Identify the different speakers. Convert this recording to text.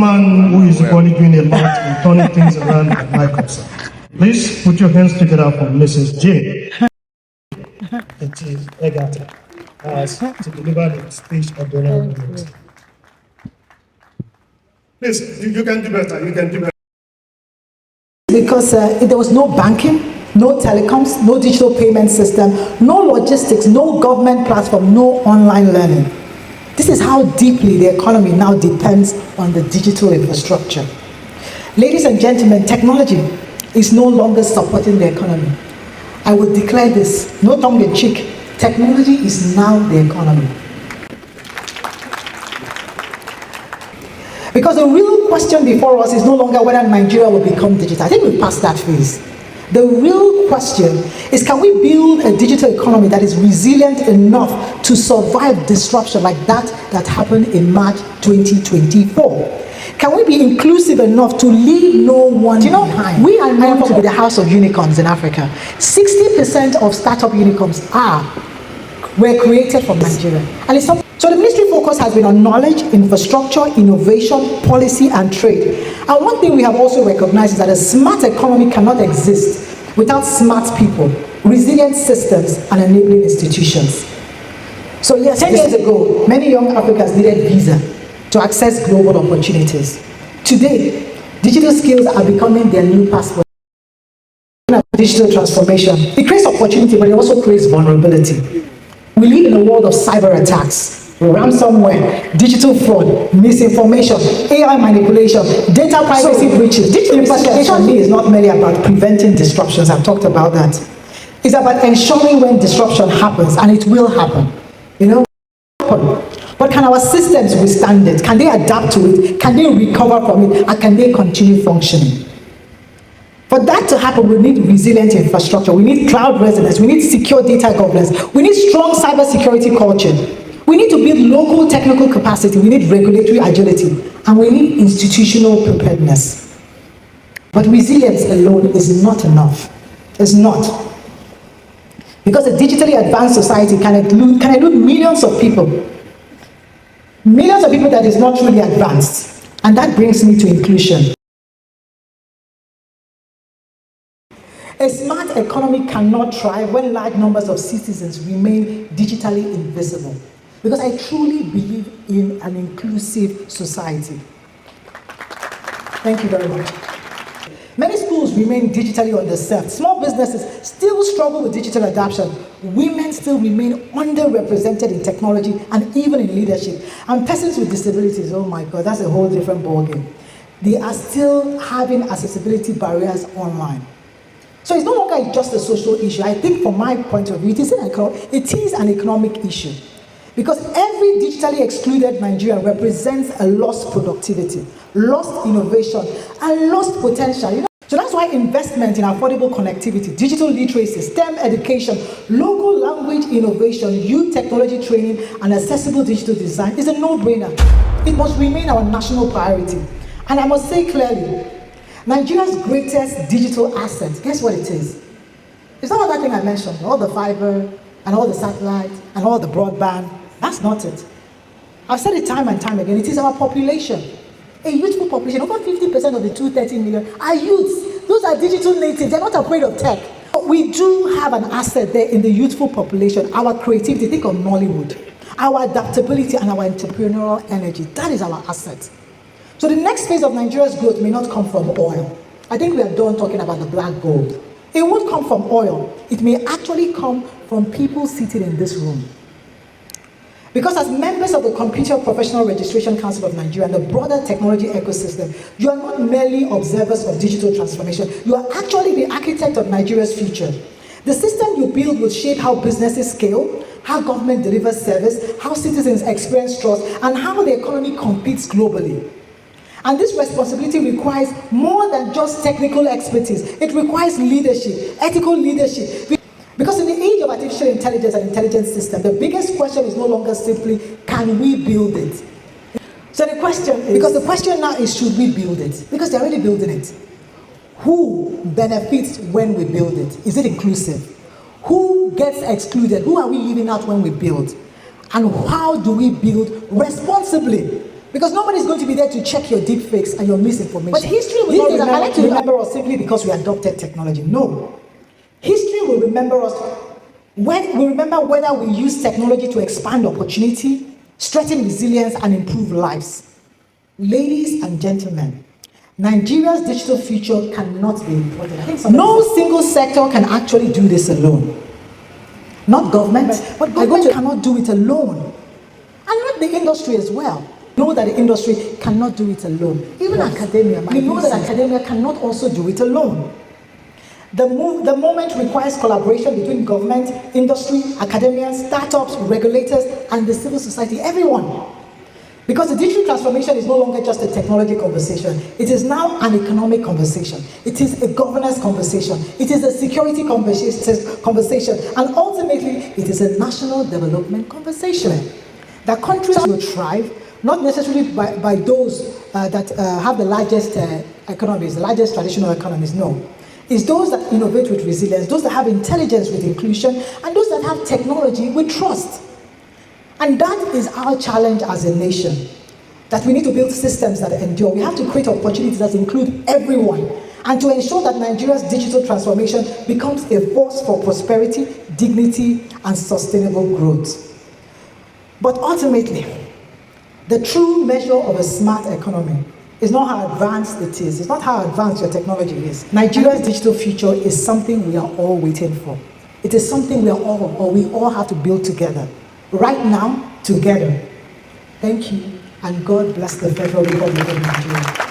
Speaker 1: woman who is equally doing a lot in turning things around at Microsoft. Please put your hands together for Mrs. J. It is Egerton to deliver the speech of the Honorable Minister. Please, you can do better. You can do better.
Speaker 2: Because there was no banking, no telecoms, no digital payment system, no logistics, no government platform, no online learning. This is how deeply the economy now depends on the digital infrastructure. Ladies and gentlemen, technology is no longer supporting the economy. I will declare this, no tongue in cheek, technology is now the economy. Because the real question before us is no longer whether Nigeria will become digital. I think we've passed that phase. The real question is, can we build a digital economy that is resilient enough to survive disruption like that happened in March 2024? Can we be inclusive enough to leave no one behind? We are known to be the house of unicorns in Africa. 60% of startup unicorns were created from Nigeria. And it's something. So the ministry focus has been on knowledge, infrastructure, innovation, policy, and trade. And one thing we have also recognized is that a smart economy cannot exist without smart people, resilient systems, and enabling institutions. So yes, 10 years ago, many young Africans needed visa to access global opportunities. Today, digital skills are becoming their new passport. Digital transformation, it creates opportunity, but it also creates vulnerability. We live in a world of cyber attacks, ransomware, digital fraud, misinformation, AI manipulation, data privacy breaches. Digital infrastructure for me is not merely about preventing disruptions. I've talked about that. It's about ensuring when disruption happens, and it will happen. But can our systems withstand it? Can they adapt to it? Can they recover from it? And can they continue functioning? For that to happen, we need resilient infrastructure. We need cloud resilience. We need secure data governance. We need strong cybersecurity culture. We need to build local technical capacity. We need regulatory agility. And we need institutional preparedness. But resilience alone is not enough. It's not. Because a digitally advanced society can include millions of people. Millions of people that is not truly advanced. And that brings me to inclusion. A smart economy cannot thrive when large numbers of citizens remain digitally invisible. Because I truly believe in an inclusive society. Thank you very much. Many schools remain digitally underserved. Small businesses still struggle with digital adoption. Women still remain underrepresented in technology and even in leadership. And persons with disabilities, oh my God, that's a whole different ballgame. They are still having accessibility barriers online. So it's no longer just a social issue. I think from my point of view, it is an economic issue. Because every digitally excluded Nigerian represents a lost productivity, lost innovation, and lost potential. So that's why investment in affordable connectivity, digital literacy, STEM education, local language innovation, youth technology training, and accessible digital design is a no-brainer. It must remain our national priority. And I must say clearly, Nigeria's greatest digital asset, guess what it is? It's not that thing I mentioned, all the fiber, and all the satellites, and all the broadband. That's not it. I've said it time and time again, it is our population. A youthful population, over 50% of the 230 million are youths. Those are digital natives, they're not afraid of tech. But we do have an asset there in the youthful population, our creativity, think of Nollywood, our adaptability and our entrepreneurial energy. That is our asset. So the next phase of Nigeria's growth may not come from oil. I think we are done talking about the black gold. It won't come from oil. It may actually come from people seated in this room. Because as members of the Computer Professional Registration Council of Nigeria and the broader technology ecosystem, you are not merely observers of digital transformation. You are actually the architect of Nigeria's future. The system you build will shape how businesses scale, how government delivers service, how citizens experience trust, and how the economy competes globally. And this responsibility requires more than just technical expertise. It requires leadership, ethical leadership. Because in the age of artificial intelligence and intelligence systems, the biggest question is no longer simply, can we build it? So the question is, because the question now is, should we build it? Because they're already building it. Who benefits when we build it? Is it inclusive? Who gets excluded? Who are we leaving out when we build? And how do we build responsibly? Because nobody's going to be there to check your deep fakes and your misinformation.
Speaker 3: But history will
Speaker 2: These
Speaker 3: not
Speaker 2: days, I like to
Speaker 3: remember
Speaker 2: remember us simply because we adopted technology. No. History will remember us when we remember whether we use technology to expand opportunity, strengthen resilience, and improve lives. Ladies and gentlemen, Nigeria's digital future cannot be imported. No single sector can actually do this alone. Not government, but government cannot do it alone. And not the industry as well. We know that the industry cannot do it alone. Even academia, we know that academia cannot also do it alone. The moment requires collaboration between government, industry, academia, startups, regulators, and the civil society, everyone. Because the digital transformation is no longer just a technology conversation. It is now an economic conversation. It is a governance conversation. It is a security conversation. And ultimately, it is a national development conversation. That countries will thrive, not necessarily by those that have the largest economies, the largest traditional economies, no. It's those that innovate with resilience, those that have intelligence with inclusion, and those that have technology with trust. And that is our challenge as a nation, that we need to build systems that endure. We have to create opportunities that include everyone, and to ensure that Nigeria's digital transformation becomes a force for prosperity, dignity, and sustainable growth. But ultimately, the true measure of a smart economy is not how advanced it is. It's not how advanced your technology is. Nigeria's digital future is something we are all waiting for. It is something we all have to build together. Right now, together. Thank you, and God bless the Federal Republic of Nigeria.